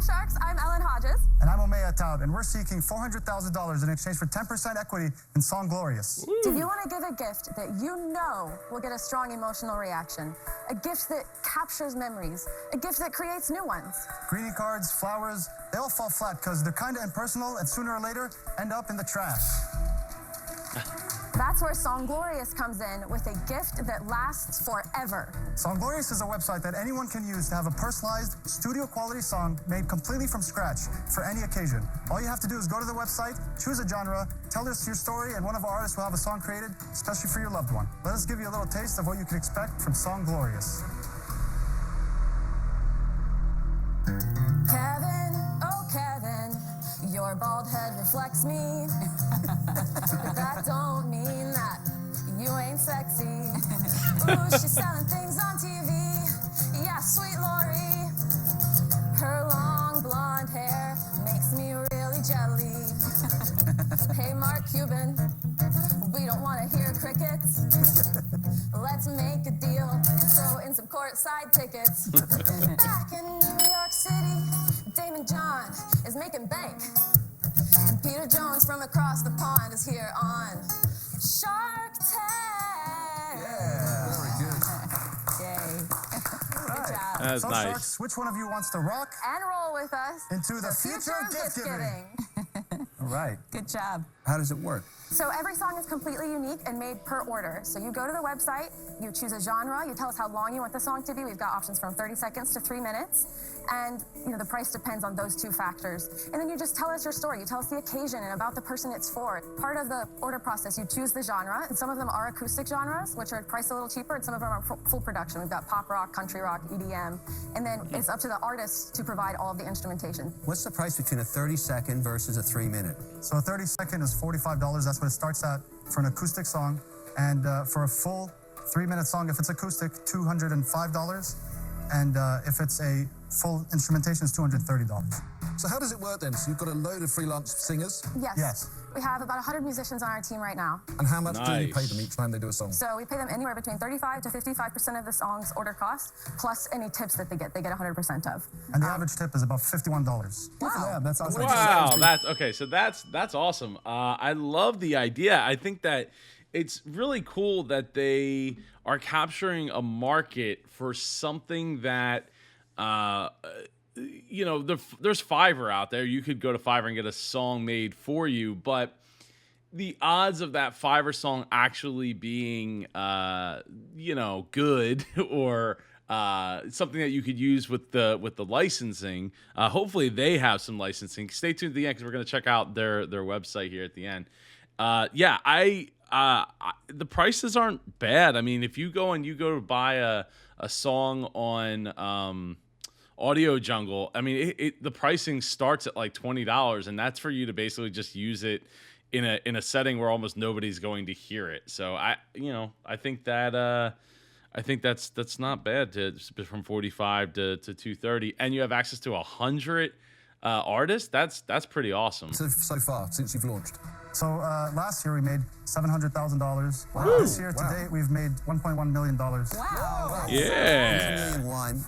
Sharks. I'm Ellen Hodges. And I'm Omea Taub, and we're seeking $400,000 in exchange for 10% equity in Songlorious. Do you want to give a gift that you know will get a strong emotional reaction? A gift that captures memories? A gift that creates new ones? Greeting cards, flowers, they all fall flat because they're kind of impersonal and sooner or later end up in the trash. That's where Songlorious comes in with a gift that lasts forever. Songlorious is a website that anyone can use to have a personalized, studio-quality song made completely from scratch for any occasion. All you have to do is go to the website, choose a genre, tell us your story, and one of our artists will have a song created especially for your loved one. Let us give you a little taste of what you can expect from Songlorious. Kevin, oh Kevin, your bald head reflects me. But that don't mean that you ain't sexy. Ooh, she's selling things on TV. Yeah, sweet Lori. Her long blonde hair makes me really jelly. Hey, Mark Cuban, we don't want to hear crickets. Let's make a deal and throw in some courtside tickets. Back in New York City, Damon John is making bank. And Peter Jones from across the pond is here on Shark Tank. Yeah. Very good. Yay. Good job. That's So, nice. Sharks, which one of you wants to rock And roll with us into the future of gift giving? All right. Good job. How does it work? So every song is completely unique and made per order. So you go to the website, you choose a genre, you tell us how long you want the song to be. We've got options from 30 seconds to 3 minutes. And the price depends on those two factors. And then you just tell us your story. You tell us the occasion and about the person it's for. Part of the order process, you choose the genre, and some of them are acoustic genres, which are priced a little cheaper, and some of them are full production. We've got pop rock, country rock, EDM, and then it's up to the artist to provide all of the instrumentation. What's the price between a 30-second versus a 3-minute? So a 30-second is $45. That's what it starts at for an acoustic song. And for a full 3-minute song, if it's acoustic, $205. And if it's a full instrumentation, it's $230. So how does it work then? So you've got a load of freelance singers, Yes. Yes. We have about 100 musicians on our team right now. and how much do you Nice. pay them each time they do a song? So we pay them anywhere between 35 to 55% of the song's order cost, plus any tips that they get. They get 100% of. And the average tip is about $51. Yeah, that's awesome. Wow, that's okay. So that's awesome. I love the idea. I think that it's really cool that they are capturing a market for something that, there's Fiverr out there. You could go to Fiverr and get a song made for you, but the odds of that Fiverr song actually being, good or something that you could use with the licensing. Hopefully they have some licensing. Stay tuned to the end because we're going to check out their website here at the end. The prices aren't bad. I mean, if you go to buy a song on Audio Jungle, I mean, the pricing starts at like $20, and that's for you to basically just use it in a setting where almost nobody's going to hear it. So I think that's not bad from 45 to 230, and you have access to 100 artists. That's pretty awesome. So far, since you've launched. So last year we made $700,000. Wow. This year to date we've made $1.1 million. Wow. Yeah.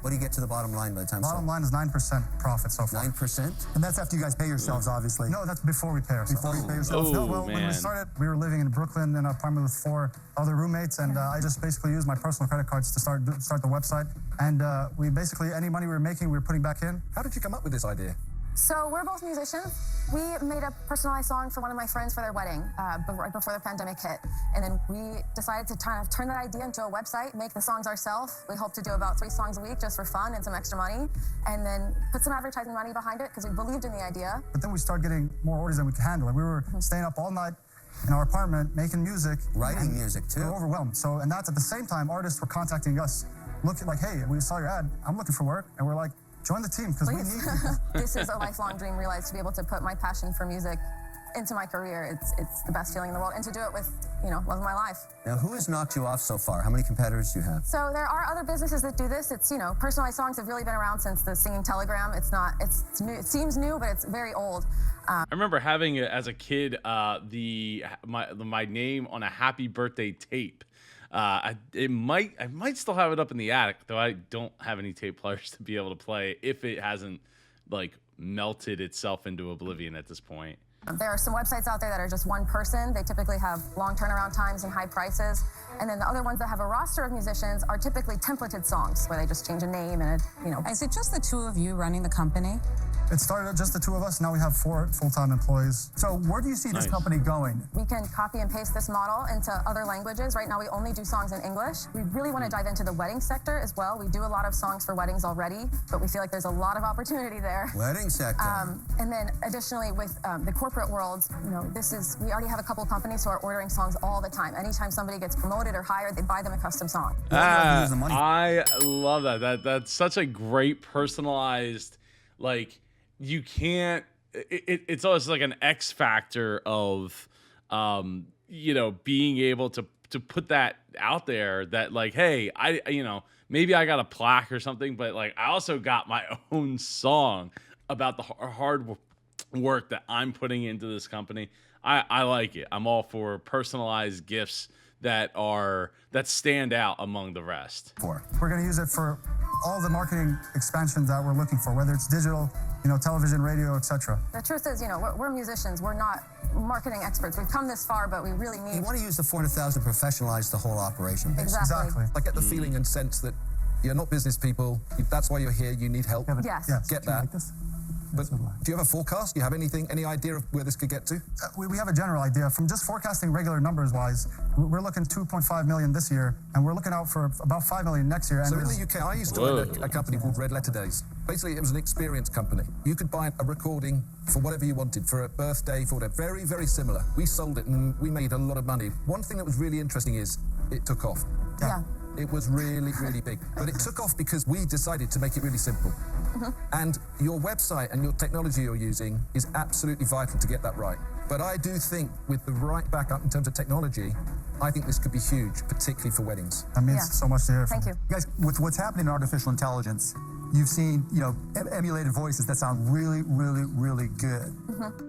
What do you get to the bottom line by the time? Bottom line is 9% profit so far. 9%? And that's after you guys pay yourselves, obviously. No, that's before we pay ourselves. Before you pay yourselves. Oh, No, well, when we man. started, we were living in Brooklyn in an apartment with 4 other roommates, and I just basically used my personal credit cards to start the website. And we basically, any money we were making, we were putting back in. How did you come up with this idea? So we're both musicians. We made a personalized song for one of my friends for their wedding right before the pandemic hit. And then we decided to kind of turn that idea into a website, make the songs ourselves. We hope to do about 3 songs a week just for fun and some extra money. And then put some advertising money behind it because we believed in the idea. But then we started getting more orders than we could handle. And we were staying up all night in our apartment making music. Writing music, too. We were overwhelmed. So, and that's at the same time, artists were contacting us, looking like, hey, we saw your ad. I'm looking for work. And we're like, join the team because we need Please. people. This is a lifelong dream realized to be able to put my passion for music into my career. It's the best feeling in the world. And to do it with, love of my life. Now, who has knocked you off so far? How many competitors do you have? So there are other businesses that do this. It's, personalized songs have really been around since the singing telegram. It's new. It seems new, but it's very old. I remember having as a kid my name on a happy birthday tape. I might still have it up in the attic, though I don't have any tape players to be able to play if it hasn't like melted itself into oblivion at this point. There are some websites out there that are just one person. They typically have long turnaround times and high prices. And then the other ones that have a roster of musicians are typically templated songs where they just change a name and Is it just the two of you running the company? It started with just the two of us. Now we have 4 full-time employees. So where do you see this Nice. company going? we can copy and paste this model into other languages. Right now we only do songs in English. We really want to dive into the wedding sector as well. We do a lot of songs for weddings already, but we feel like there's a lot of opportunity there. Wedding sector. And then additionally with the corporate world, we already have a couple companies who are ordering songs all the time. Anytime somebody gets promoted or hired, they buy them a custom song. use the money. I love that. That's such a great personalized, like, you can't, it's always like an X factor of, being able to put that out there that like, hey, maybe I got a plaque or something, but like I also got my own song about the hard work that I'm putting into this company. I like it. I'm all for personalized gifts that stand out among the rest. We're going to use it for all the marketing expansions that we're looking for, whether it's digital, television, radio, etc. The truth is, we're musicians. We're not marketing experts. We've come this far, but we really need... You want to use the 400,000 to professionalize the whole operation, basically. Exactly. I get the feeling and sense that you're not business people. That's why you're here. You need help. Yes. Get Can you that. like this? But do you have a forecast? Do you have any idea of where this could get to? We have a general idea. From just forecasting regular numbers-wise, we're looking 2.5 million this year, and we're looking out for about 5 million next year. So And in the UK, I used to own a company called Red Letter Days. Basically, it was an experience company. You could buy a recording for whatever you wanted, for a birthday, for whatever. Very, very similar. We sold it and we made a lot of money. One thing that was really interesting is it took off. Yeah. It was really, really big. But it took off because we decided to make it really simple. And your website and your technology you're using is absolutely vital to get that right. But I do think with the right backup in terms of technology, I think this could be huge, particularly for weddings. That means Yeah. so much to hear from Thank you. Guys, with what's happening in artificial intelligence, you've seen, emulated voices that sound really, really, really good.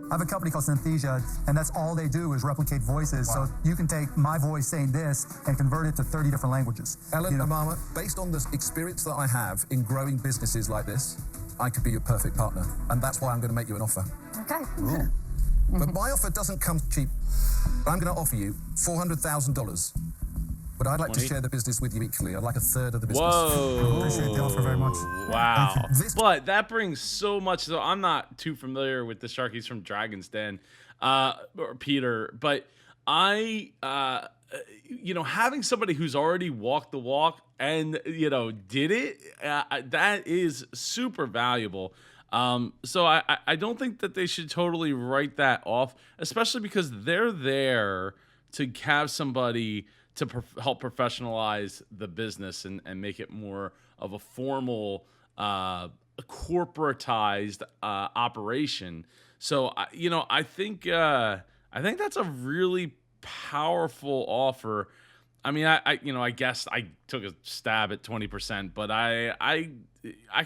I have a company called Synthesia, and that's all they do is replicate voices. Wow. So you can take my voice saying this and convert it to 30 different languages. Ellen, Amama, based on the experience that I have in growing businesses like this, I could be your perfect partner. And that's why I'm going to make you an offer. Okay. But my offer doesn't come cheap. I'm going to offer you $400,000. But I'd like to 20? share the business with you equally. I'd like a third of the business. Whoa. Appreciate the offer very much. Wow. This- But that brings so much. So I'm not too familiar with the Sharkies from Dragon's Den, or Peter, but having somebody who's already walked the walk and, did it, that is super valuable. So I don't think that they should totally write that off, especially because they're there to have somebody to help professionalize the business and make it more of a formal, corporatized operation. So I think that's a really powerful offer. I mean, I guess I took a stab at 20%, but I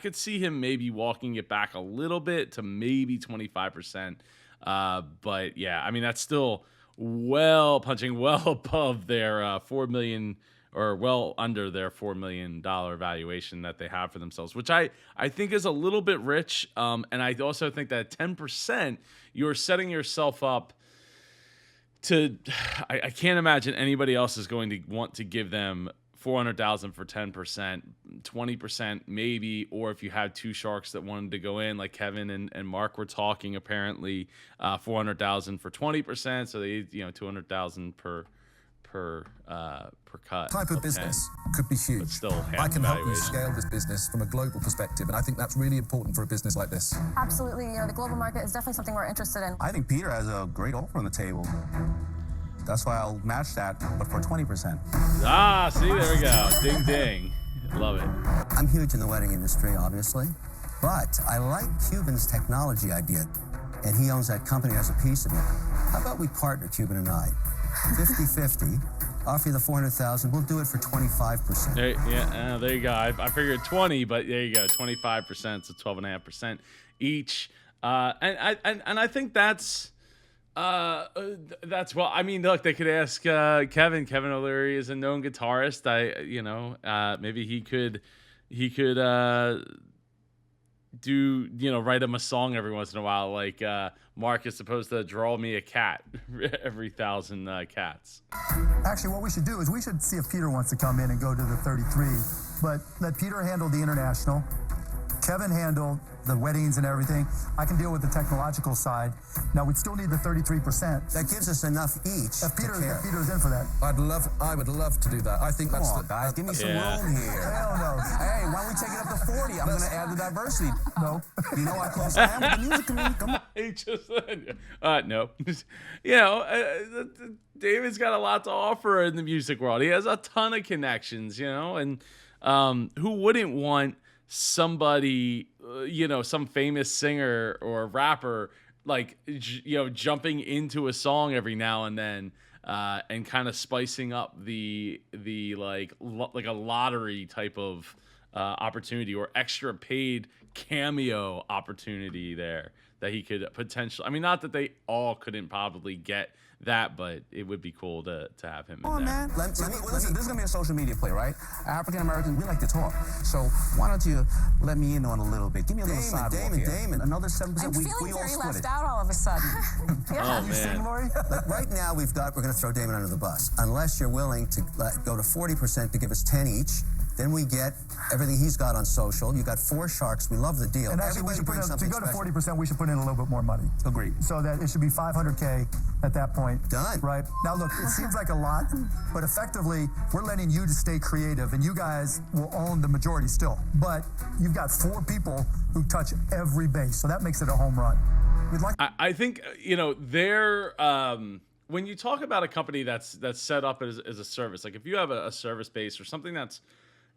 could see him maybe walking it back a little bit to maybe 25%. But yeah, I mean, that's still punching well above their 4 million or well under their $4 million valuation that they have for themselves, which I think is a little bit rich. And I also think that 10%, you're setting yourself up to, I can't imagine anybody else is going to want to give them $400,000 for 10%, 20% maybe, or if you had two sharks that wanted to go in, like Kevin and Mark were talking, apparently $400,000 for 20%, so they $200,000 per cut. Type of business could be huge. But still, I can help you valuation. scale this business from a global perspective, and I think that's really important for a business like this. Absolutely. The global market is definitely something we're interested in. I think Peter has a great offer on the table. That's why I'll match that, but for 20%. See, there we go. Ding, ding. Love it. I'm huge in the wedding industry, obviously, but I like Cuban's technology idea, and he owns that company, has a piece of it. How about we partner, Cuban and I? 50-50. Offer you the $400,000. We'll do it for 25%. There you go. I figured 20, but there you go. 25%, so 12.5% each. And I think that's well. I mean, look, they could ask Kevin. Kevin O'Leary is a known guitarist. Maybe he could write him a song every once in a while, like Mark is supposed to draw me a cat every 1,000 cats. Actually, what we should do is we should see if Peter wants to come in and go to the 33, but let Peter handle the international, Kevin handle the weddings and everything. I can deal with the technological side. Now, we'd still need the 33%. That gives us enough each. If Peter's in for that. I would love to do that. I think that's guys, give me some room here. Hell no. Hey, why don't we take it up to 40? I'm going to add the diversity. No. You know how close I am with the music community. Come on. He just no. David's got a lot to offer in the music world. He has a ton of connections, and who wouldn't want somebody, some famous singer or rapper, like, jumping into a song every now and then, and kind of spicing up the like a lottery type of opportunity or extra paid cameo opportunity there that he could potentially. I mean, not that they all couldn't probably get that, but it would be cool to have him in there. Man. Listen, this is going to be a social media play, right? African Americans, we like to talk. So why don't you let me in on a little bit? Give me a little sidewalk here. Damon. Another 7%. I'm feeling we all very split left it. out all of a sudden. Oh, You man. sing, Lori? Like right now, we're going to throw Damon under the bus. Unless you're willing to go to 40% to give us 10 each. Then we get everything he's got on social. You got 4 sharks. We love the deal. And actually, we should put in, to go to 40%, we should put in a little bit more money. Agreed. So that it should be $500K at that point. Done. Right? Now, look, it seems like a lot, but effectively, we're letting you to stay creative, and you guys will own the majority still. But you've got 4 people who touch every base, so that makes it a home run. We'd like. I think, they're when you talk about a company that's set up as a service, like if you have a service base or something that's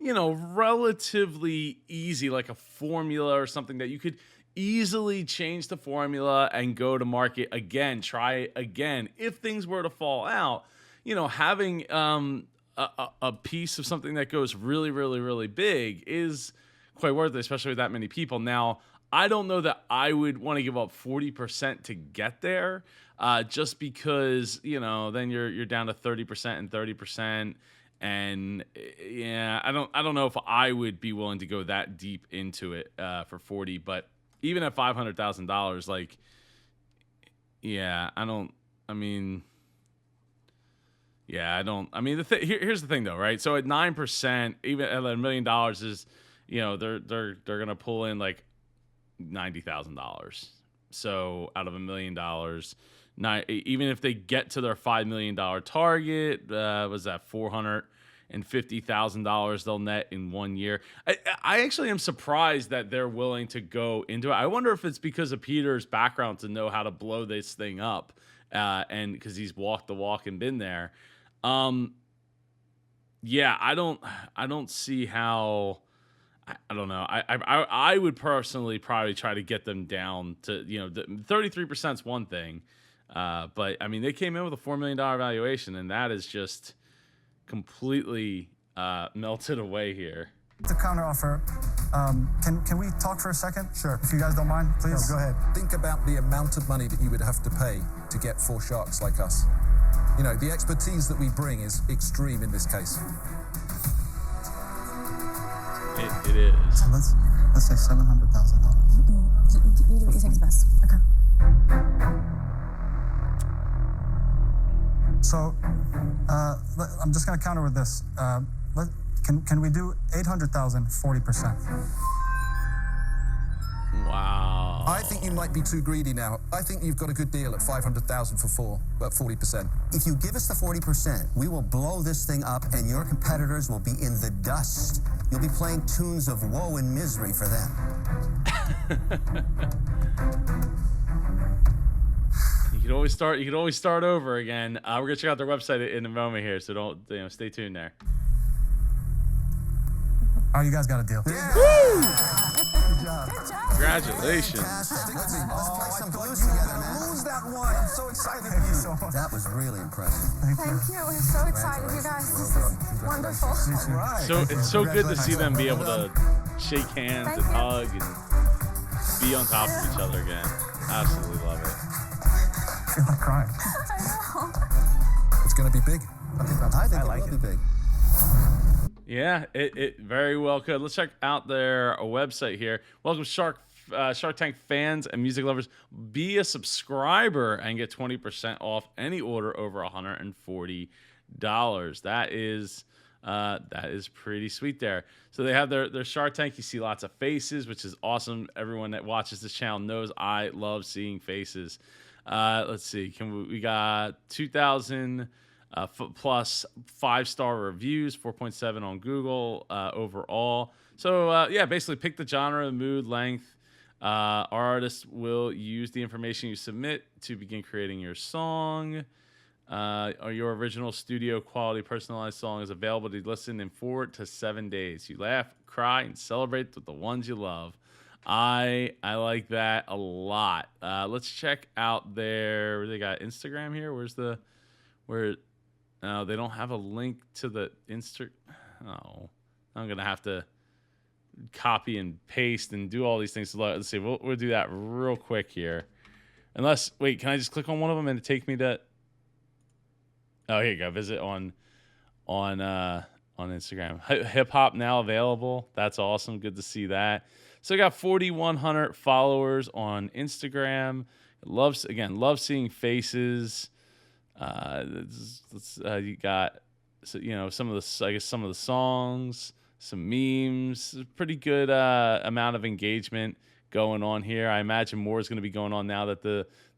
relatively easy, like a formula or something that you could easily change the formula and go to market again, try again. If things were to fall out, having a piece of something that goes really, really, really big is quite worth it, especially with that many people. Now, I don't know that I would want to give up 40% to get there, just because, then you're down to 30% and 30%. And yeah, I don't know if I would be willing to go that deep into it for 40, but even at $500,000, like, yeah, here's the thing though, right? So at 9%, even at $1 million is, they're gonna pull in like $90,000. So out of $1 million, even if they get to their $5 million target, was that $450,000 they'll net in 1 year. I actually am surprised that they're willing to go into it. I wonder if it's because of Peter's background to know how to blow this thing up, and because he's walked the walk and been there. Yeah, I don't see how. I don't know. I would personally probably try to get them down to 33% is one thing. But I mean, they came in with a $4 million valuation, and that is just completely melted away here. The counter offer. Can we talk for a second? Sure. If you guys don't mind, please. No, go ahead. Think about the amount of money that you would have to pay to get 4 sharks like us. The expertise that we bring is extreme in this case. It is. So let's say $700,000. You do what you think is best. Okay. So I'm just going to counter with this. Can we do $800,000, 40%? Wow. I think you might be too greedy now. I think you've got a good deal at $500,000 for 40%. If you give us the 40%, we will blow this thing up, and your competitors will be in the dust. You'll be playing tunes of woe and misery for them. You could always start over again. We're gonna check out their website in a moment here, so don't stay tuned there. Oh, you guys got a deal. Yeah. Woo! Good job. Congratulations. Let's play some blues together, man. Lose that one. I'm so excited. Thank you so much. That was really impressive. Thank you. We're so excited, you guys. This is wonderful. Right. So it's so good to see them be able to shake hands and hug and be on top of each other again. Absolutely love it. I feel like crying. It's going to be big. I think it will be big. Yeah, it very well could. Let's check out their website here. Welcome, Shark Tank fans and music lovers. Be a subscriber and get 20% off any order over $140. That is pretty sweet there. So they have their Shark Tank. You see lots of faces, which is awesome. Everyone that watches this channel knows I love seeing faces. Let's see. We got 2,000 plus 5-star reviews, 4.7 on Google overall. So yeah, basically pick the genre, mood, length. Our artists will use the information you submit to begin creating your song. Or your original studio quality personalized song is available to listen in 4 to 7 days. You laugh, cry, and celebrate with the ones you love. I like that a lot. Let's check out they got Instagram here. No, they don't have a link to the Oh, I'm gonna have to copy and paste and do all these things. Let's see. We'll do that real quick here. Wait, can I just click on one of them and it take me to? Oh, here you go. Visit on Instagram. Hip hop now available. That's awesome. Good to see that. So I got 4,100 followers on Instagram. Love seeing faces. You got some of the songs, some memes, pretty good amount of engagement going on here. I imagine more is going to be going on now that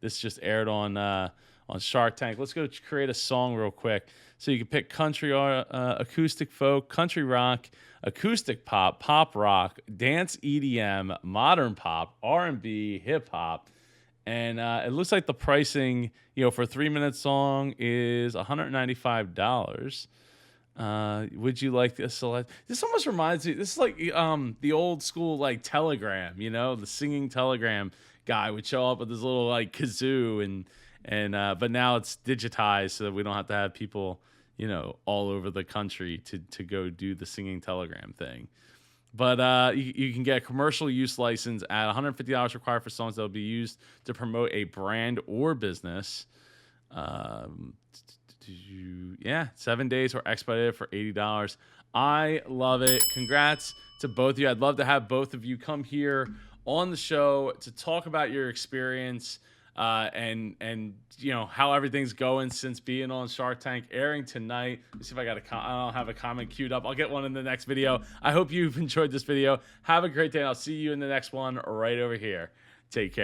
this just aired on Shark Tank. Let's go create a song real quick. So you can pick country, acoustic folk, country rock, acoustic pop, pop rock, dance EDM, modern pop, R&B, hip hop. And it looks like the pricing, for a 3-minute song is $195. Would you like to select? This almost reminds me. This is like the old school like Telegram. The singing Telegram guy would show up with his little like kazoo and but now it's digitized so that we don't have to have people all over the country to go do the singing Telegram thing. But you can get a commercial use license at $150 required for songs that will be used to promote a brand or business. 7 days or expedited for $80. I love it. Congrats to both of you. I'd love to have both of you come here on the show to talk about your experience and how everything's going since being on Shark Tank, airing tonight. Let's see if I don't have a comment queued up. I'll get one in the next video. I hope you've enjoyed this video. Have a great day. I'll see you in the next one right over here. Take care.